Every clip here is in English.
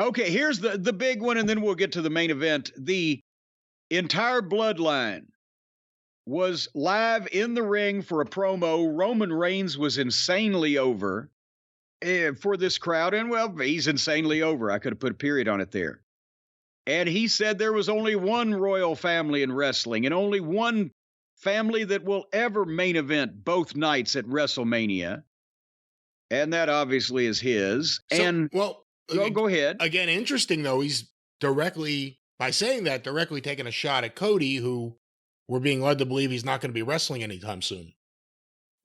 Okay, here's the big one, and then we'll get to the main event. The entire Bloodline was live in the ring for a promo. Roman Reigns was insanely over for this crowd, and well, he's insanely over. I could have put a period on it there. And he said there was only one royal family in wrestling and only one family that will ever main event both nights at WrestleMania. And that obviously is his. Go ahead. Again, interesting though, he's directly, by saying that, directly taking a shot at Cody, who we're being led to believe he's not going to be wrestling anytime soon.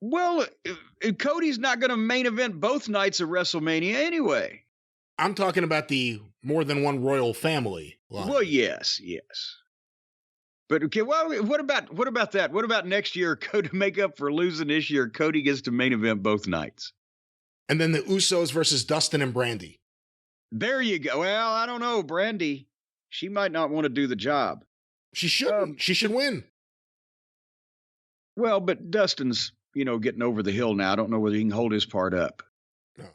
Well, Cody's not going to main event both nights of WrestleMania anyway. I'm talking about the more than one royal family line. Well, yes. But okay, well, what about that? What about next year, to make up for losing this year, Cody gets to main event both nights? And then the Usos versus Dustin and Brandy. There you go. Well, I don't know, Brandy. She might not want to do the job. She shouldn't. She should win. Well, but Dustin's, getting over the hill now. I don't know whether he can hold his part up. No.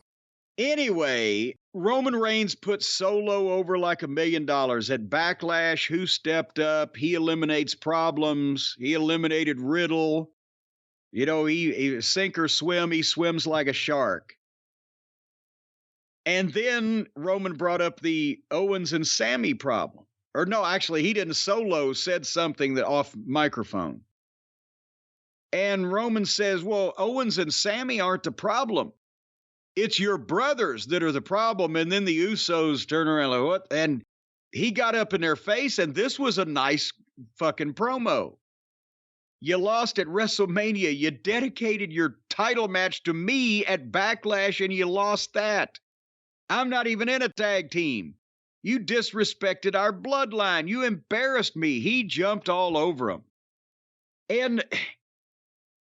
Anyway, Roman Reigns put Solo over like $1 million. At Backlash, who stepped up? He eliminates problems. He eliminated Riddle. He sink or swim. He swims like a shark. And then Roman brought up the Owens and Sammy problem. Or no, actually, he didn't. Solo said something that off microphone. And Roman says, well, Owens and Sammy aren't the problem. It's your brothers that are the problem. And then the Usos turn around like, what? And he got up in their face, and this was a nice fucking promo. You lost at WrestleMania. You dedicated your title match to me at Backlash, and you lost that. I'm not even in a tag team. You disrespected our bloodline. You embarrassed me. He jumped all over him. And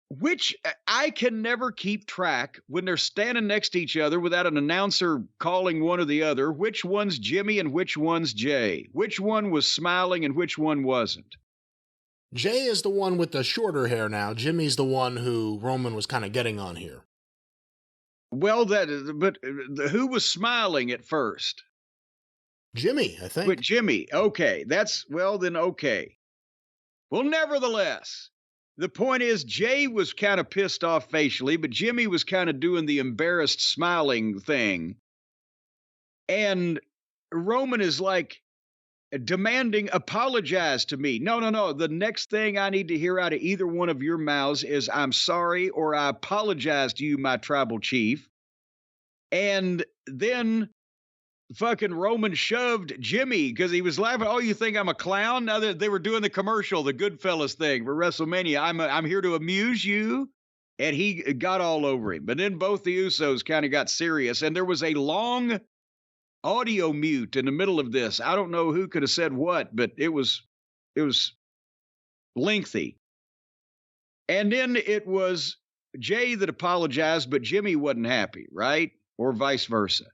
which I can never keep track when they're standing next to each other without an announcer calling one or the other. Which one's Jimmy and which one's Jay? Which one was smiling and which one wasn't? Jay is the one with the shorter hair now. Jimmy's the one who Roman was kind of getting on here. Well, but who was smiling at first? Jimmy, I think. But Jimmy, okay. Okay. Well, nevertheless, the point is Jay was kind of pissed off facially, but Jimmy was kind of doing the embarrassed smiling thing. And Roman is like demanding, apologize to me. No. The next thing I need to hear out of either one of your mouths is I'm sorry or I apologize to you, my tribal chief. And then fucking Roman shoved Jimmy because he was laughing. Oh, you think I'm a clown? Now they were doing the commercial, the Goodfellas thing for WrestleMania. I'm here to amuse you. And he got all over him. But then both the Usos kind of got serious. And there was a long audio mute in the middle of this. I don't know who could have said what, but it was lengthy. And then it was Jay that apologized, but Jimmy wasn't happy, right? Or vice versa.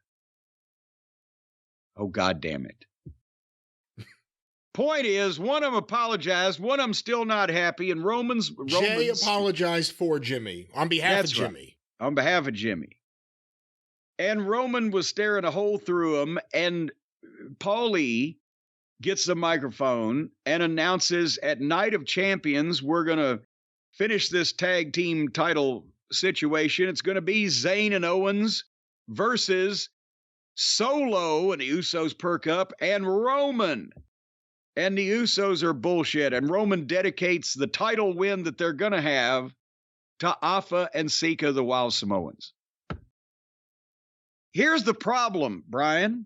Oh, God damn it. Point is, one of them apologized, one of them still not happy, and Jay apologized for Jimmy, on behalf of Jimmy. Right, on behalf of Jimmy. And Roman was staring a hole through him, and Paulie gets the microphone and announces at Night of Champions, we're going to finish this tag team title situation. It's going to be Zayn and Owens versus Solo, and the Usos perk up, and Roman. And the Usos are bullshit. And Roman dedicates the title win that they're going to have to Afa and Sika, the Wild Samoans. Here's the problem, Brian.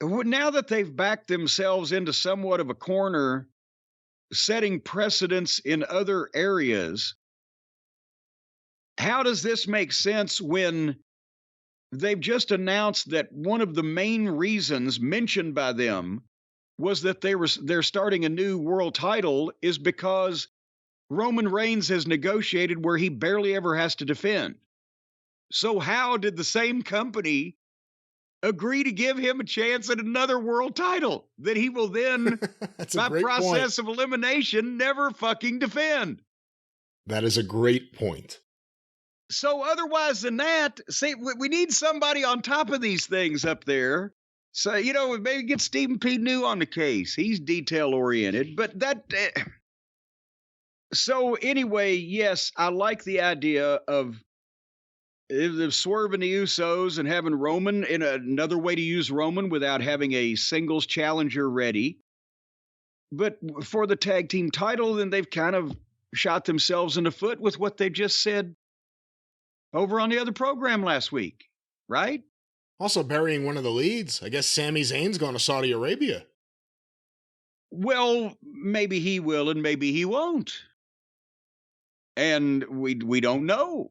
Now that they've backed themselves into somewhat of a corner, setting precedents in other areas, how does this make sense when they've just announced that one of the main reasons mentioned by them was that they're starting a new world title is because Roman Reigns has negotiated where he barely ever has to defend. So how did the same company agree to give him a chance at another world title that he will then, by process of elimination, never fucking defend? That is a great point. So otherwise than that, see, we need somebody on top of these things up there. So, maybe get Stephen P. New on the case. He's detail oriented, but so anyway, yes, I like the idea of swerving the Usos and having Roman in another way to use Roman without having a singles challenger ready. But for the tag team title, then they've kind of shot themselves in the foot with what they just said over on the other program last week, right? Also burying one of the leads. I guess Sami Zayn's going to Saudi Arabia. Well, maybe he will and maybe he won't. And we don't know.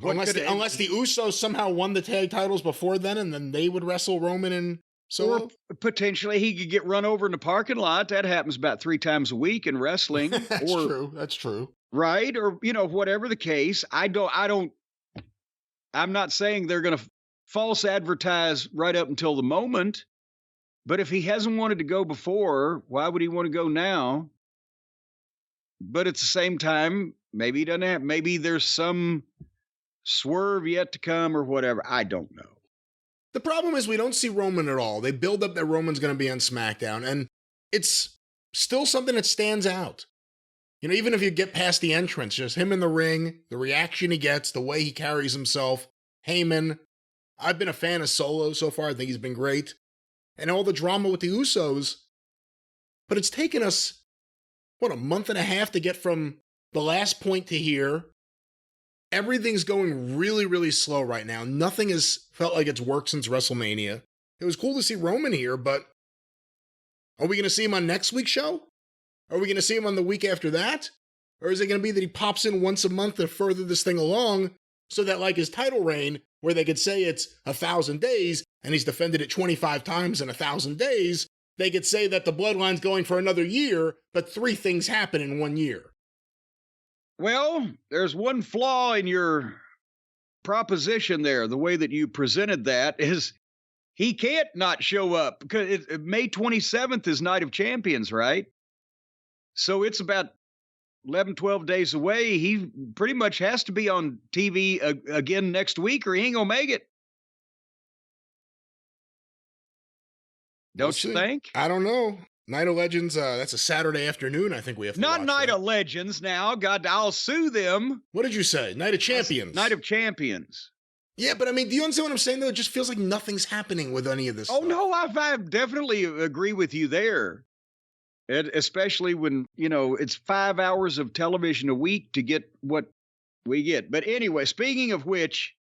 Unless the Usos somehow won the tag titles before then, and then they would wrestle Roman and Solo? Or potentially he could get run over in the parking lot. That happens about 3 times a week in wrestling. That's true. Right? Or, whatever the case. I'm not saying they're going to false advertise right up until the moment. But if he hasn't wanted to go before, why would he want to go now? But at the same time, maybe he doesn't have, maybe there's some swerve yet to come or whatever. I don't know. The problem is we don't see Roman at all. They build up that Roman's going to be on SmackDown, and it's still something that stands out. Even if you get past the entrance, just him in the ring, the reaction he gets, the way he carries himself, Heyman. I've been a fan of Solo so far. I think he's been great. And all the drama with the Usos. But it's taken us, a month and a half to get from the last point to here. Everything's going really, really slow right now. Nothing has felt like it's worked since WrestleMania. It was cool to see Roman here, but are we going to see him on next week's show? Are we going to see him on the week after that? Or is it going to be that he pops in once a month to further this thing along so that, like his title reign, where they could say it's 1,000 days and he's defended it 25 times in 1,000 days, they could say that the Bloodline's going for another year, but 3 things happen in 1 year. Well, there's one flaw in your proposition there. The way that you presented that is he can't not show up because May 27th is Night of Champions, right? So it's about 11, 12 days away. He pretty much has to be on TV again next week or he ain't going to make it. Don't you think? I don't know. Night of Legends, that's a Saturday afternoon, I think we have to watch. Not Night of Legends now. God, I'll sue them. What did you say? Night of Champions. Night of Champions. Yeah, but I mean, do you understand what I'm saying, though? It just feels like nothing's happening with any of this stuff. No, I definitely agree with you there. Especially when, it's 5 hours of television a week to get what we get. But anyway, speaking of which,